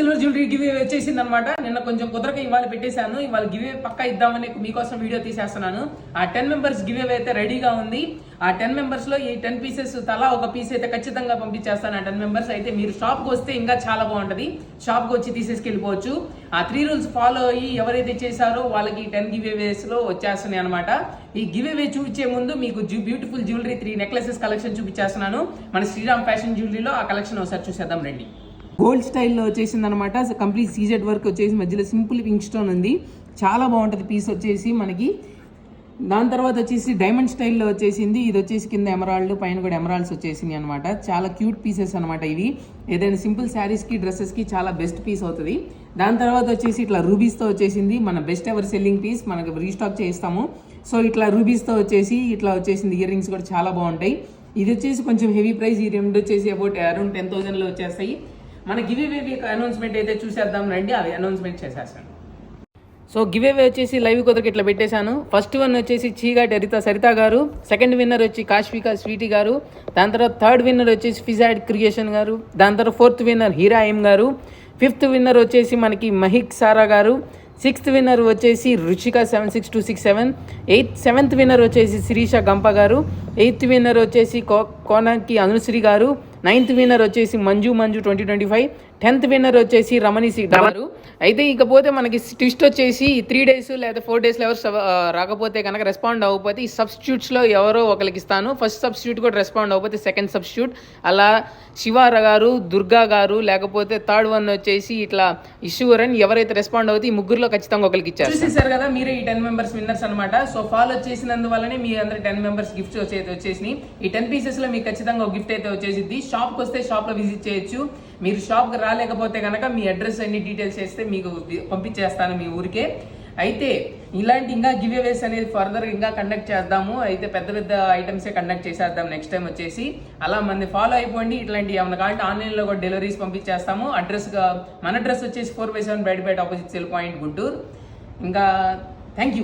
Silver jewellery give away వచ్చేసింది అనమాట. నిన్న కొంచెం కుదరక ఇవాళ పెట్టేశాను. ఇవాళ గివ్ అవే పక్కా ఇద్దామని మీకోసం వీడియో తీసేస్తున్నాను. ఆ 10 మెంబర్స్ గివ్ అవే అయితే రెడీగా ఉంది. ఆ 10 మెంబర్స్ లో ఈ 10 పీసెస్ తలా ఒక పీస్ అయితే ఖచ్చితంగా పంపించేస్తాను. ఆ 10 మెంబర్స్ అయితే మీరు షాప్ కి వస్తే ఇంకా చాలా బాగుంటది. షాప్ కి వచ్చి తీసేసుకెళ్ళిపోవచ్చు. ఆ 3 రూల్స్ ఫాలో అయ్యి ఎవరైతే చేశారో వాళ్ళకి 10 గివ్ అవేస్ లో వచ్చేస్తున్నాయి అనమాట. ఈ గివ్ అవే చూపించే ముందు మీకు బ్యూటిఫుల్ జ్యువెలరీ 3 నెక్లెసెస్ కలెక్షన్ చూపించేస్తున్నాను. మన శ్రీరామ్ ఫ్యాషన్ జ్యువెలరీలో ఆ కలెక్షన్ ఒకసారి చూసేద్దాం రండి. గోల్డ్ స్టైల్లో వచ్చేసింది అనమాట. కంప్లీట్ సీజెడ్ వర్క్ వచ్చేసి మధ్యలో సింపుల్ పింక్ స్టోన్ ఉంది. చాలా బాగుంటుంది పీస్ వచ్చేసి మనకి. దాని తర్వాత వచ్చేసి డైమండ్ స్టైల్లో వచ్చేసింది. ఇది వచ్చేసి కింద ఎమరాల్డ్, పైన కూడా ఎమరాల్డ్స్ వచ్చేసింది అనమాట. చాలా క్యూట్ పీసెస్ అనమాట ఇవి. ఏదైనా సింపుల్ శారీస్కి డ్రెస్సెస్కి చాలా బెస్ట్ పీస్ అవుతుంది. దాని తర్వాత వచ్చేసి ఇట్లా రూబీస్తో వచ్చేసింది. మన బెస్ట్ ఎవర్ సెల్లింగ్ పీస్ మనకు రీస్టాక్ చేస్తాము. సో ఇట్లా రూబీస్తో వచ్చేసి ఇట్లా వచ్చేసింది. ఇయర్ రింగ్స్ కూడా చాలా బాగుంటాయి. ఇది వచ్చేసి కొంచెం హెవీ ప్రైస్. ఈ రెండు వచ్చేసి అరౌండ్ 10,000లో వచ్చేస్తాయి. మన గివ్ అవే అనౌన్స్మెంట్ అయితే చూసేద్దాం రండి. అవి అనౌన్స్మెంట్ చేసేస్తాను. సో గివ్ అవే వచ్చేసి లైవ్ కుదరకి ఇట్లా పెట్టేశాను. ఫస్ట్ వన్ వచ్చేసి చీగాటి సరిత గారు, సెకండ్ విన్నర్ వచ్చి కాశ్విక స్వీటీ గారు, దాని తర్వాత థర్డ్ విన్నర్ వచ్చేసి ఫిజాడ్ క్రియేషన్ గారు, దాని తర్వాత ఫోర్త్ విన్నర్ హీరా ఎం గారు, ఫిఫ్త్ విన్నర్ వచ్చేసి మనకి మహిక్ సారా గారు, సిక్స్త్ విన్నర్ వచ్చేసి రుచిక 76267, సెవెంత్ విన్నర్ వచ్చేసి శిరీష గంప గారు, ఎయిత్ విన్నర్ వచ్చేసి కోనకి అనుశ్రీ గారు, నైన్త్ విన్నర్ వచ్చేసి మంజు 2025, 10th విన్నర్ వచ్చేసి రమణి సి గారు. అయితే ఇకపోతే మనకి ట్విస్ట్ వచ్చేసి 3 days లేదా 4 daysలో ఎవరు రాకపోతే కనుక రెస్పాండ్ అవ్వకపోతే ఈ సబ్స్టిట్యూట్స్లో ఎవరో ఒకరికి ఇస్తాను. ఫస్ట్ సబ్స్టిట్యూట్ కూడా రెస్పాండ్ అవ్వకపోతే సెకండ్ సబ్స్టిట్యూట్, అలా శివార గారు, దుర్గా గారు, లేకపోతే థర్డ్ వన్ వచ్చేసి ఇట్లా ఈశ్వరన్, ఎవరైతే రెస్పాండ్ అవుతే ఈ ముగ్గురులో ఖచ్చితంగా ఒకరికి ఇచ్చారు. చూసేసారు కదా మీరే ఈ 10 మెంబర్స్ విన్నర్స్ అనమాట. సో ఫాలో చేసినందువల్లనే మీ అందరు 10 మెంబర్స్ గిఫ్ట్స్ వచ్చేసినాయి. ఈ 10 పీసెస్లో మీకు ఖచ్చితంగా ఒక గిఫ్ట్ అయితే వచ్చేసింది. షాప్కి వస్తే షాప్లో విజిట్ చేయొచ్చు. మీరు షాప్కి రాలేకపోతే కనుక మీ అడ్రస్ అన్ని డీటెయిల్స్ చేస్తే మీకు పంపించేస్తాను మీ ఊరికే. అయితే ఇలాంటి ఇంకా గివ్ అవేస్ అనేది ఫర్దర్ ఇంకా కండక్ట్ చేద్దాము. అయితే పెద్ద పెద్ద ఐటమ్సే కండక్ట్ చేసేద్దాం నెక్స్ట్ టైం వచ్చేసి. అలా మంది ఫాలో అయిపోండి. ఇట్లాంటి ఏమైనా కావాలంటే ఆన్లైన్లో కూడా డెలివరీస్ పంపించేస్తాము. మన అడ్రస్ వచ్చేసి 4/7 బైడిపేట ఆపోజిట్ సెల్ పాయింట్ గుంటూరు. ఇంకా థ్యాంక్ యూ.